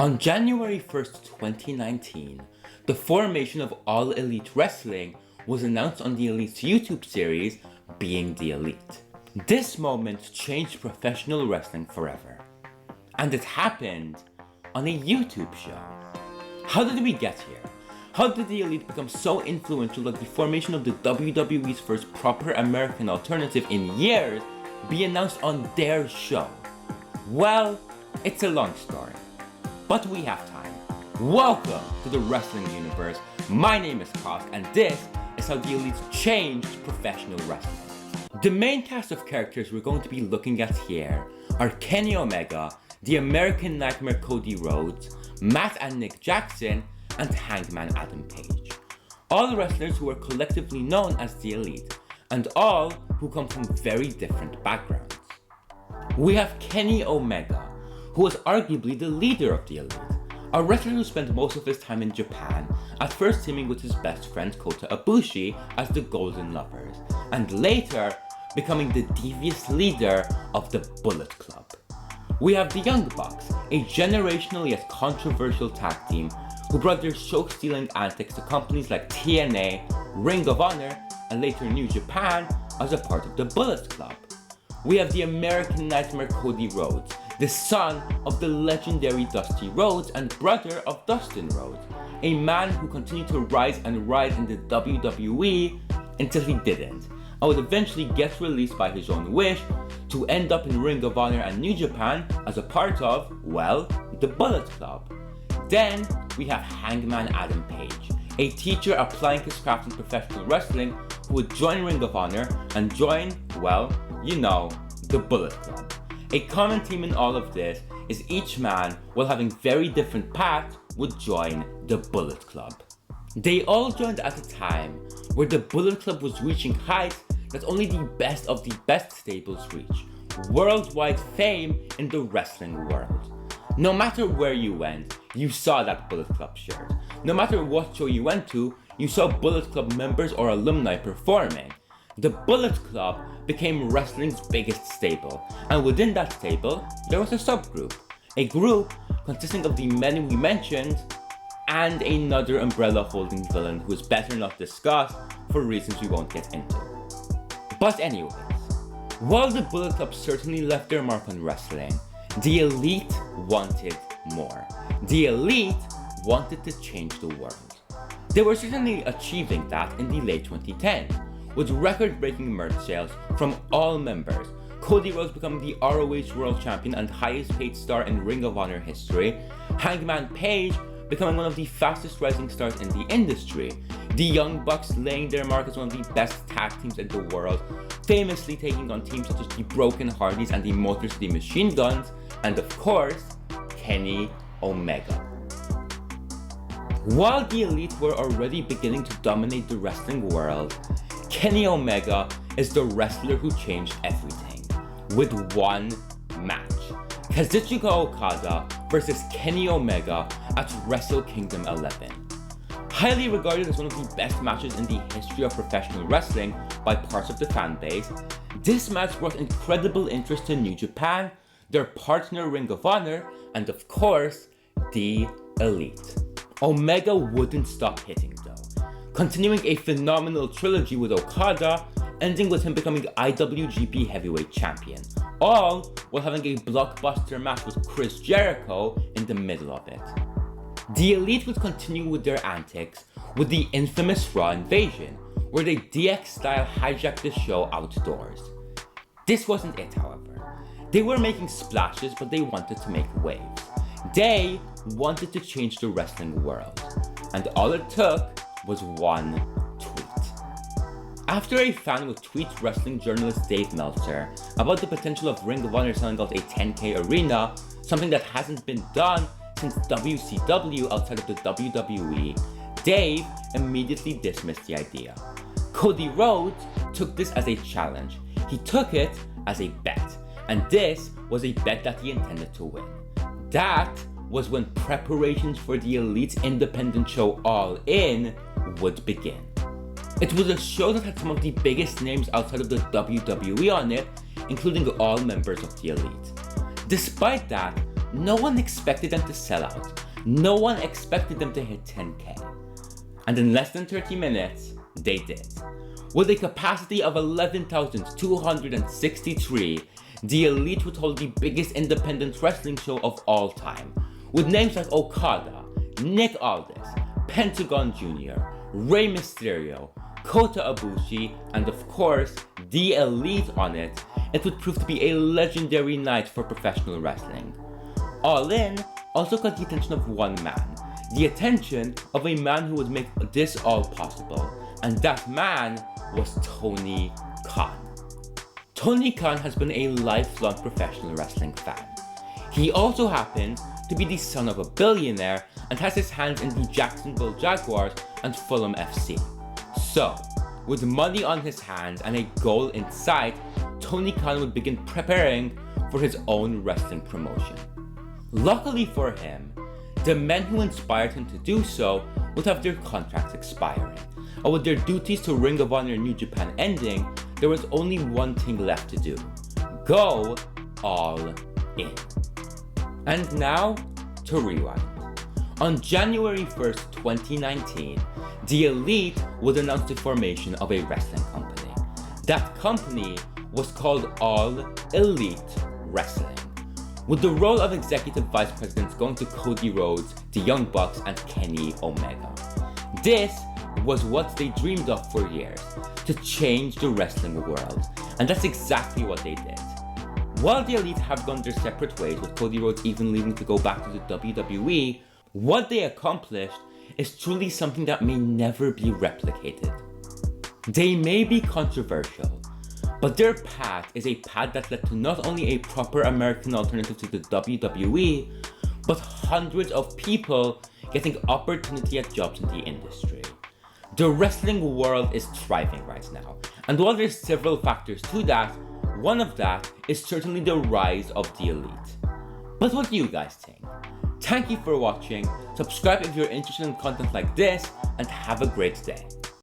On January 1st, 2019, the formation of All Elite Wrestling was announced on the Elite's YouTube series, Being the Elite. This moment changed professional wrestling forever. And it happened on a YouTube show. How did we get here? How did the Elite become so influential that the formation of the WWE's first proper American alternative in years be announced on their show? Well, it's a long story, but we have time. Welcome to the wrestling universe. My name is Kosk, and this is how the Elite changed professional wrestling. The main cast of characters we're going to be looking at here are Kenny Omega, the American Nightmare Cody Rhodes, Matt and Nick Jackson, and Hangman Adam Page. All wrestlers who are collectively known as the Elite, and all who come from very different backgrounds. We have Kenny Omega, who was arguably the leader of the Elite, a wrestler who spent most of his time in Japan, at first teaming with his best friend Kota Ibushi as the Golden Lovers, and later becoming the devious leader of the Bullet Club. We have the Young Bucks, a generational yet controversial tag team who brought their show-stealing antics to companies like TNA, Ring of Honor, and later New Japan as a part of the Bullet Club. We have the American Nightmare Cody Rhodes, the son of the legendary Dusty Rhodes and brother of Dustin Rhodes, a man who continued to rise and rise in the WWE until he didn't, and would eventually get released by his own wish to end up in Ring of Honor and New Japan as a part of, well, the Bullet Club. Then we have Hangman Adam Page, a teacher applying his craft in professional wrestling who would join Ring of Honor and join, well, you know, the Bullet Club. A common theme in all of this is each man, while having very different paths, would join the Bullet Club. They all joined at a time where the Bullet Club was reaching heights that only the best of the best stables reach, worldwide fame in the wrestling world. No matter where you went, you saw that Bullet Club shirt. No matter what show you went to, you saw Bullet Club members or alumni performing. The Bullet Club became wrestling's biggest stable, and within that stable, there was a subgroup. A group consisting of the men we mentioned, and another umbrella-holding villain who is better not discussed for reasons we won't get into. But anyways, while the Bullet Club certainly left their mark on wrestling, the Elite wanted more. The Elite wanted to change the world. They were certainly achieving that in the late 2010s, with record-breaking merch sales from all members, Cody Rhodes becoming the ROH World Champion and highest paid star in Ring of Honor history, Hangman Page becoming one of the fastest rising stars in the industry, the Young Bucks laying their mark as one of the best tag teams in the world, famously taking on teams such as the Broken Hardys and the Motor City Machine Guns, and of course, Kenny Omega. While the Elite were already beginning to dominate the wrestling world, Kenny Omega is the wrestler who changed everything, with one match. Kazuchika Okada versus Kenny Omega at Wrestle Kingdom 11. Highly regarded as one of the best matches in the history of professional wrestling by parts of the fan base, this match brought incredible interest to New Japan, their partner Ring of Honor, and of course, the Elite. Omega wouldn't stop hitting though, continuing a phenomenal trilogy with Okada, ending with him becoming IWGP Heavyweight Champion, all while having a blockbuster match with Chris Jericho in the middle of it. The Elite would continue with their antics with the infamous Raw Invasion, where they DX-style hijacked the show outdoors. This wasn't it, however. They were making splashes, but they wanted to make waves. They wanted to change the wrestling world, and all it took was one tweet. After a fan would tweet wrestling journalist Dave Meltzer about the potential of Ring of Honor selling out a 10K arena, something that hasn't been done since WCW outside of the WWE, Dave immediately dismissed the idea. Cody Rhodes took this as a challenge. He took it as a bet, and this was a bet that he intended to win. That was when preparations for the Elite's independent show All In would begin. It was a show that had some of the biggest names outside of the WWE on it, including all members of the Elite. Despite that, no one expected them to sell out. No one expected them to hit 10K. And in less than 30 minutes, they did. With a capacity of 11,263, the Elite would hold the biggest independent wrestling show of all time, with names like Okada, Nick Aldis, Pentagon Jr., Rey Mysterio, Kota Ibushi, and of course, the Elite on it. It would prove to be a legendary night for professional wrestling. All In also got the attention of one man, the attention of a man who would make this all possible, and that man was Tony Khan. Tony Khan has been a lifelong professional wrestling fan. He also happens to be the son of a billionaire and has his hands in the Jacksonville Jaguars and Fulham FC. So, with money on his hands and a goal in sight, Tony Khan would begin preparing for his own wrestling promotion. Luckily for him, the men who inspired him to do so would have their contracts expiring, and with their duties to Ring of Honor New Japan ending, there was only one thing left to do: go all in. And now, to rewind. On January 1st, 2019, the Elite would announce the formation of a wrestling company. That company was called All Elite Wrestling, with the role of executive vice presidents going to Cody Rhodes, the Young Bucks, and Kenny Omega. This was what they dreamed of for years, to change the wrestling world, and that's exactly what they did. While the Elite have gone their separate ways, with Cody Rhodes even leaving to go back to the WWE, what they accomplished is truly something that may never be replicated. They may be controversial, but their path is a path that led to not only a proper American alternative to the WWE, but hundreds of people getting opportunity at jobs in the industry. The wrestling world is thriving right now, and while there's several factors to that, one of that is certainly the rise of the Elite. But what do you guys think? Thank you for watching, subscribe if you're interested in content like this, and have a great day.